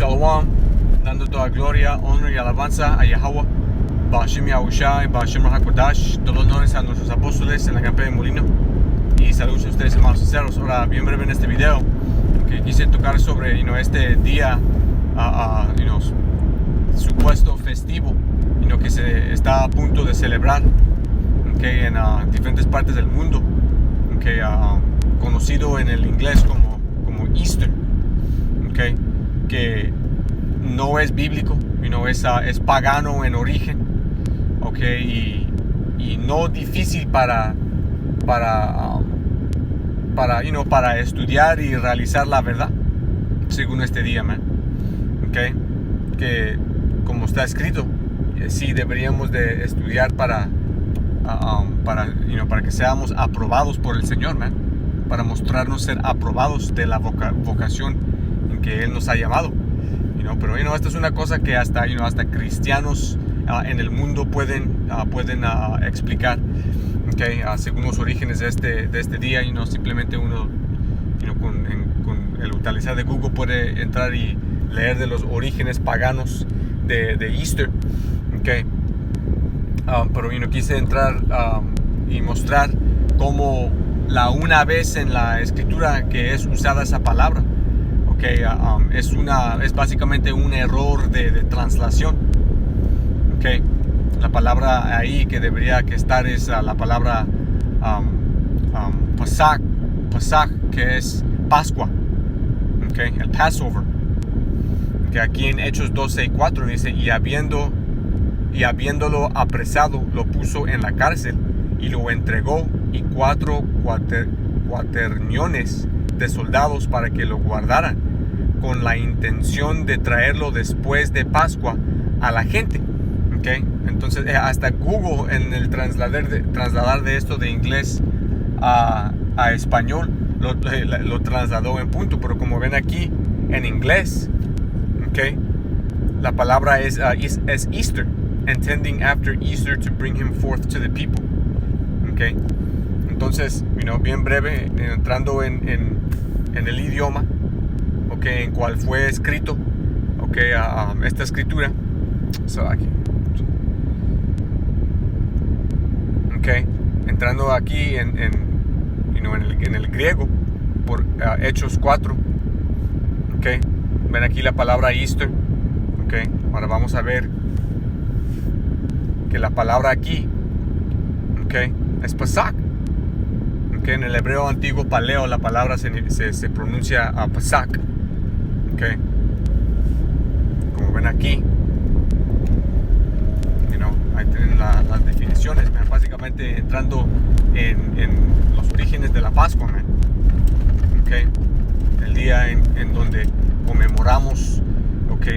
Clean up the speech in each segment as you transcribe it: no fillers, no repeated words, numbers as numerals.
Shalom, dando toda gloria, honor y alabanza a Yahweh, Ba'ashim Yahushai, Ba'ashim Rahakodash, todos los honores a nuestros apóstoles en la campa de Molino. Y saludos a ustedes, hermanos sinceros. Ahora, bien breve en este video, que quise tocar sobre este día, supuesto festivo, que se está a punto de celebrar, en diferentes partes del mundo, conocido en el inglés como Easter, que no es bíblico, es pagano en origen, y no difícil para estudiar y realizar la verdad según este día, que como está escrito, sí deberíamos de estudiar para que seamos aprobados por el Señor, para mostrarnos ser aprobados de la vocación en que Él nos ha llamado. Pero esta es una cosa que hasta cristianos en el mundo pueden explicar, según los orígenes de este día. Simplemente uno con el utilizar de Google puede entrar y leer de los orígenes paganos de Easter. Pero quise entrar y mostrar cómo una vez en la escritura que es usada esa palabra, es básicamente un error de translación. La palabra ahí que debería que estar es la palabra Pasach, que es Pascua, el Passover, que aquí en Hechos 12:4 dice: y habiéndolo apresado, lo puso en la cárcel y lo entregó, y 4 cuaterniones de soldados para que lo guardaran, con la intención de traerlo después de Pascua a la gente. Entonces hasta Google, en el trasladar de esto de inglés a español, lo trasladó en punto. Pero como ven aquí en inglés, la palabra es Easter, intending after Easter to bring him forth to the people. Entonces, bien breve, entrando en el idioma, en cual fue escrito, esta escritura. Entrando aquí en el griego, por Hechos 4, ven aquí la palabra Easter. Ahora vamos a ver que la palabra aquí, es Pasach. En el hebreo antiguo paleo la palabra se pronuncia Pasach. Como ven aquí, ahí tienen las definiciones, básicamente entrando en los orígenes de la Pascua, el día en donde conmemoramos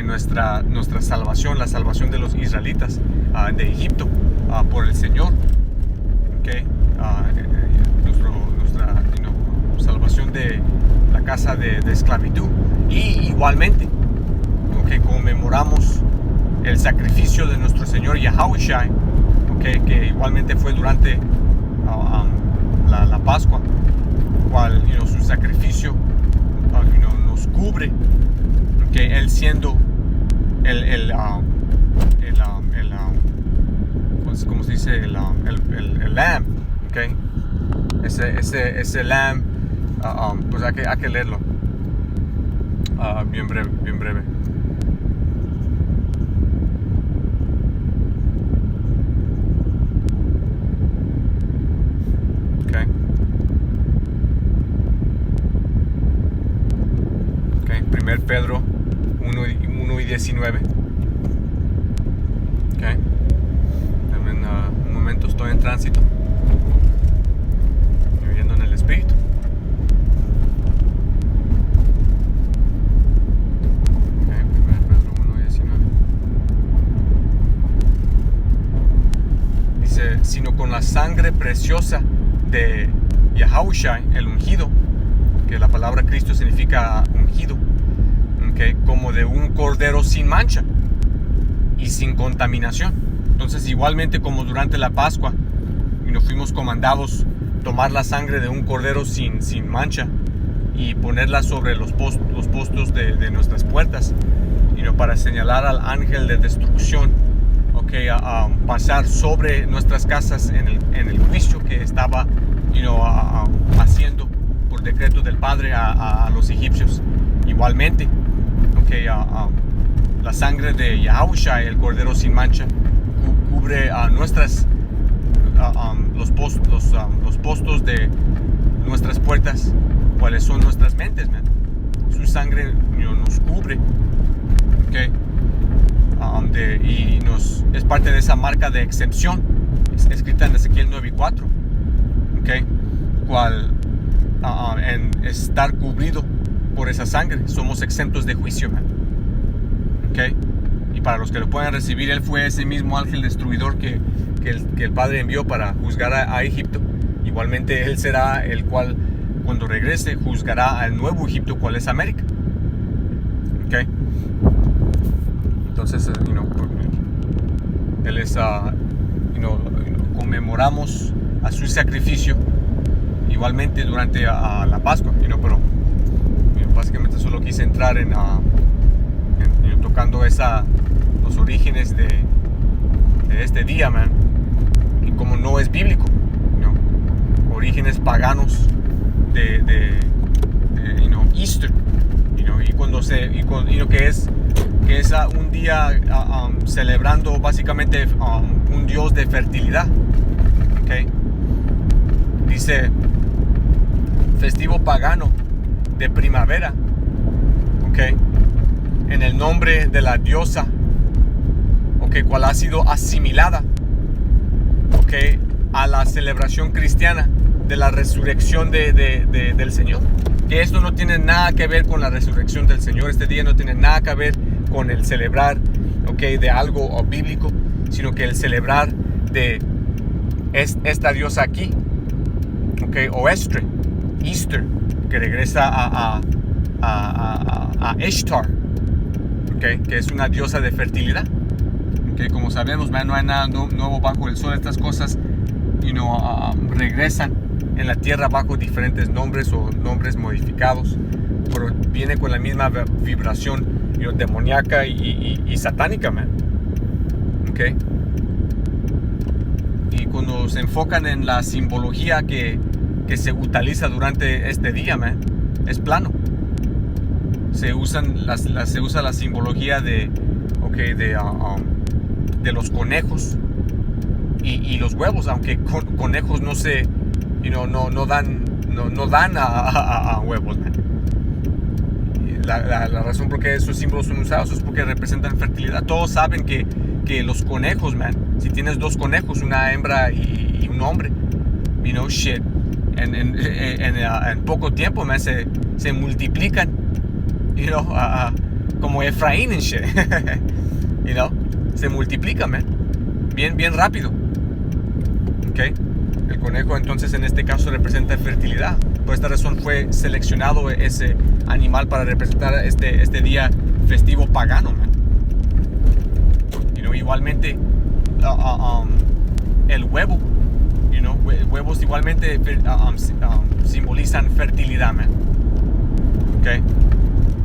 nuestra salvación, la salvación de los israelitas de Egipto por el Señor, nuestra salvación de la casa de esclavitud. Y igualmente conmemoramos el sacrificio de nuestro Señor Yahushai, que igualmente fue durante la Pascua, cual su sacrificio nos cubre, Él siendo el ¿cómo se dice? El lamb, ese lamb, pues hay que leerlo bien breve. Primer Pedro 1:19. En un momento, estoy en tránsito, viviendo en el Espíritu. Primer Pedro 1:19 dice: sino con la sangre preciosa de Yahushai, el ungido, que la palabra Cristo significa ungido, como de un cordero sin mancha y sin contaminación. Entonces, igualmente como durante la Pascua, fuimos comandados tomar la sangre de un cordero sin mancha, y ponerla sobre los postos de nuestras puertas, para señalar al ángel de destrucción, a pasar sobre nuestras casas en el juicio que estaba haciendo por decreto del Padre a los egipcios. Igualmente, la sangre de Yahushua, el Cordero sin mancha, cubre los postos de nuestras puertas, cuáles son nuestras mentes, man. Su sangre nos cubre, y es parte de esa marca de exención escrita en Ezequiel 9:4, cual en estar cubrido por esa sangre somos exentos de juicio, man. Y para los que lo puedan recibir, él fue ese mismo ángel destruidor que el Padre envió para juzgar a Egipto. Igualmente él será el cual, cuando regrese, juzgará al nuevo Egipto, cual es América. Entonces, él es, conmemoramos a su sacrificio igualmente durante la Pascua, pero básicamente solo quise entrar en tocando los orígenes de este día, man, y como no es bíblico, orígenes paganos de Easter, y que es un día celebrando básicamente un dios de fertilidad. Dice festivo pagano de primavera, en el nombre de la diosa, cual ha sido asimilada, a la celebración cristiana de la resurrección del Señor. Que esto no tiene nada que ver con la resurrección del Señor. Este día no tiene nada que ver con el celebrar, de algo bíblico, sino que el celebrar de esta diosa aquí, o Easter, que regresa a Ishtar, que es una diosa de fertilidad. Como sabemos, no hay nada nuevo bajo el sol. Estas cosas regresan en la tierra bajo diferentes nombres o nombres modificados, pero viene con la misma vibración demoníaca y satánica, man. Y cuando se enfocan en la simbología que se utiliza durante este día, man, es plano. Se usa la simbología de los conejos y los huevos, aunque conejos no dan a huevos, man. La razón por qué esos símbolos son usados es porque representan fertilidad. Todos saben que los conejos, man, si tienes dos conejos, una hembra y un hombre, en poco tiempo, man, se multiplican, como Efraín en shit. Se multiplican, man, bien rápido. El conejo entonces en este caso representa fertilidad. Por esta razón fue seleccionado ese animal para representar este día festivo pagano, man. Igualmente el huevo, huevos igualmente simbolizan fertilidad, man.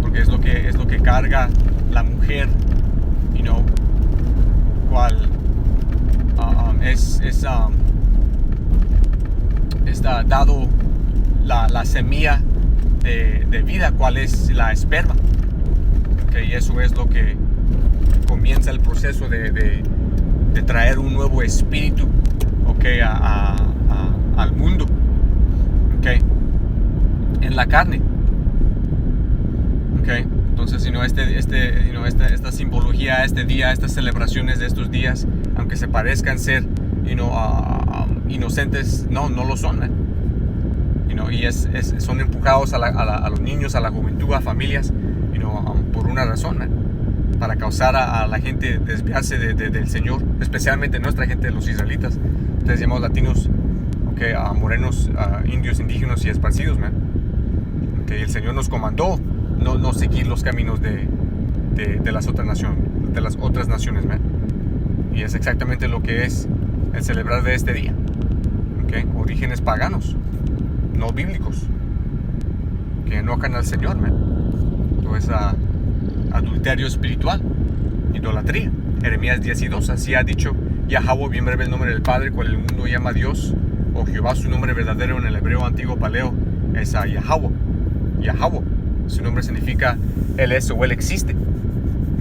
Porque es lo que carga la mujer, cual está dado la semilla de vida, cual es la esperma. Y eso es lo que comienza el proceso de traer un nuevo espíritu, al mundo, en la carne. Entonces, esta simbología, este día, estas celebraciones de estos días, aunque se parezcan ser, inocentes, no lo son, man. Y son empujados a los niños, a la juventud, a familias, por una razón, man, para causar a la gente desviarse del Señor, especialmente nuestra gente, los israelitas, ustedes llamados latinos, a morenos, indios, indígenas y esparcidos, man. El Señor nos comandó no seguir los caminos de las otras naciones, man. Y es exactamente lo que es el celebrar de este día. Orígenes paganos, no bíblicos. que enojan al Señor, man. Todo es adulterio espiritual, idolatría. Jeremías 10:2, así ha dicho Yahweh, bien breve el nombre del Padre, cual el mundo llama Dios, o Jehová, su nombre verdadero en el hebreo antiguo paleo es a Yahweh. Yahweh, su nombre significa Él es o Él existe.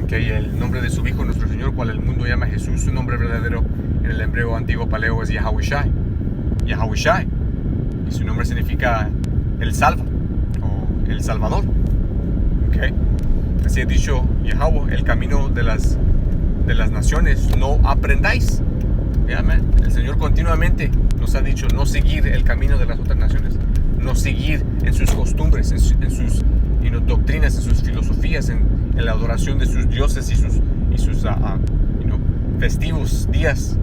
Okay, el nombre de su Hijo, nuestro Señor, cual el mundo llama Jesús, su nombre verdadero en el hebreo antiguo paleo es Yahawashi. Yahawashi. Y su nombre significa el salva o el salvador. Okay. Así ha dicho Yahweh, el camino de las naciones no aprendáis. Yeah, el Señor continuamente nos ha dicho no seguir el camino de las otras naciones, no seguir en sus costumbres, en sus doctrinas, en sus filosofías, en la adoración de sus dioses y sus festivos días,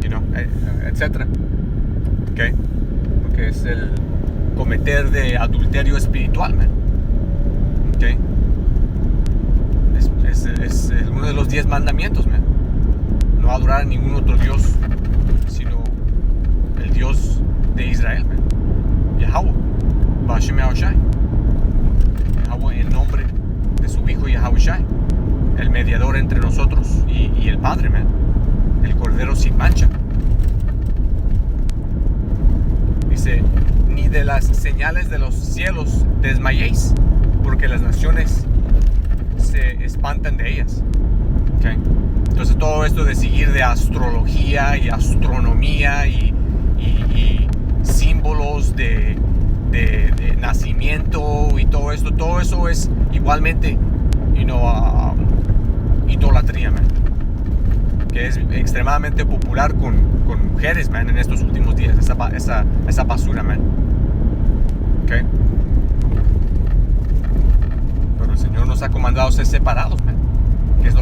etc. Okay. Porque es el cometer de adulterio espiritual, man. Okay. Es uno de los 10 mandamientos, man. No adorar a ningún otro Dios, sino el Dios de Israel, man. Yahweh, Bashem Yahushai. Yahweh en nombre de su Hijo Yahawashi, el mediador entre nosotros y el Padre, man. El Cordero sin mancha. Dice, ni de las señales de los cielos desmayéis, porque las naciones se espantan de ellas. Okay. Entonces todo esto de seguir de astrología y astronomía y símbolos de nacimiento y todo eso es igualmente idolatría, man, que es extremadamente popular con mujeres, man, en estos últimos días, esa basura, man. Okay. Pero el Señor nos ha comandado ser separados, man, que es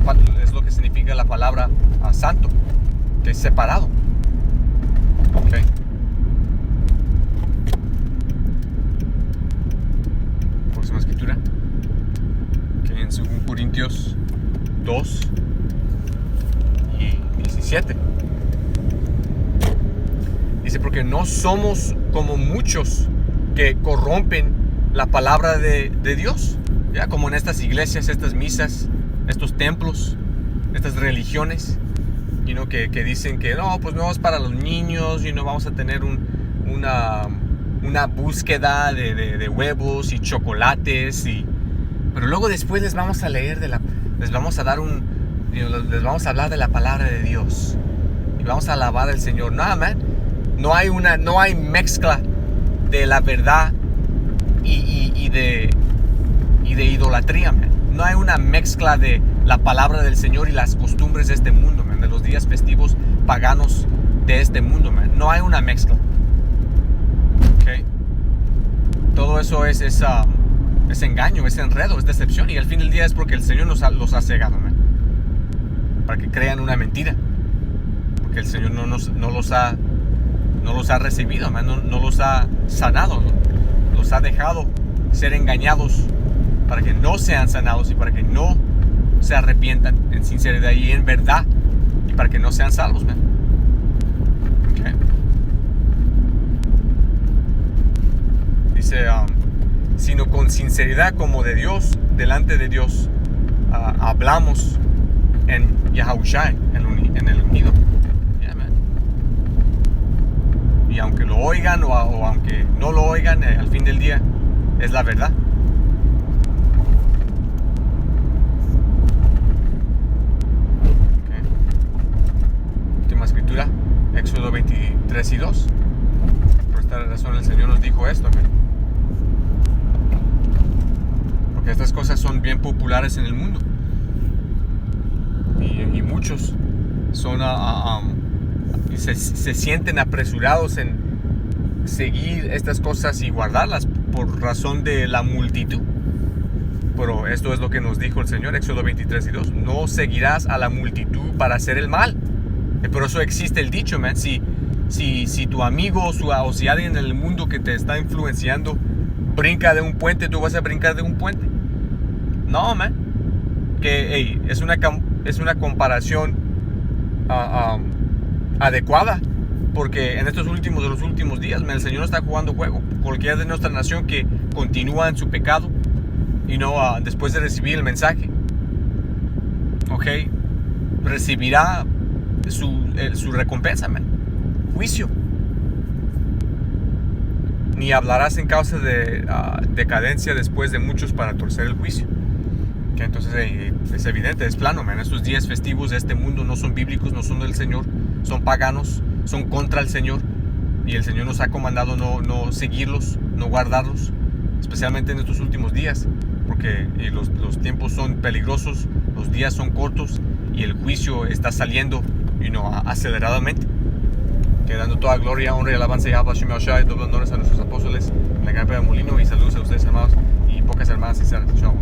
lo que significa la palabra santo, que es separado. Okay. Próxima escritura, que en 2 Corintios 2 y 17 dice, porque no somos como muchos que corrompen la palabra de Dios, ya como en estas iglesias, estas misas, estos templos, estas religiones, que dicen que no, pues no es para los niños, vamos a tener una búsqueda de huevos y chocolates, pero luego después les vamos a leer les vamos a dar les vamos a hablar de la palabra de Dios y vamos a alabar al Señor. Nada, man, no hay mezcla de la verdad y de idolatría, man. No hay una mezcla de la palabra del Señor y las costumbres de este mundo, man, de los días festivos paganos de este mundo, man. No hay una mezcla. Okay. Todo eso es engaño, es enredo, es decepción, y al fin del día es porque el Señor los ha cegado, man, para que crean una mentira, porque el Señor no los ha recibido, man, no los ha sanado, los ha dejado ser engañados para que no sean sanados y para que no se arrepientan en sinceridad y en verdad, y para que no sean salvos, man. Okay. Dice, sino con sinceridad como de Dios, delante de Dios, hablamos en Yahawashi, en el unido. Yeah, man. Y aunque lo oigan o aunque no lo oigan, al fin del día es la verdad. Okay. Última escritura, Éxodo 23:2. Por esta razón el Señor nos dijo esto, man. Porque estas cosas son bien populares en el mundo y muchos son se sienten apresurados en seguir estas cosas y guardarlas por razón de la multitud. Pero esto es lo que nos dijo el Señor, Éxodo 23:2. No seguirás a la multitud para hacer el mal. Por eso existe el dicho, man. Si tu amigo o si alguien en el mundo que te está influenciando brinca de un puente, tú vas a brincar de un puente. No, man. Que es una comparación adecuada, porque en los últimos días, man, el Señor está jugando juego. Cualquiera de nuestra nación que continúa en su pecado, después de recibir el mensaje, recibirá su recompensa, man. Juicio. Ni hablarás en causa de decadencia después de muchos para torcer el juicio. Entonces es evidente, es plano, man. Estos días festivos de este mundo no son bíblicos, no son del Señor, son paganos, son contra el Señor. Y el Señor nos ha comandado no seguirlos, no guardarlos, especialmente en estos últimos días, porque los tiempos son peligrosos, los días son cortos y el juicio está saliendo aceleradamente. Dando toda gloria, honra y alabanza a Yahweh Hashem Yahushua, doble honores a nuestros apóstoles en la Gran Pedra Molino, y saludos a ustedes, hermanos, y pocas hermanas sinceras. Chao.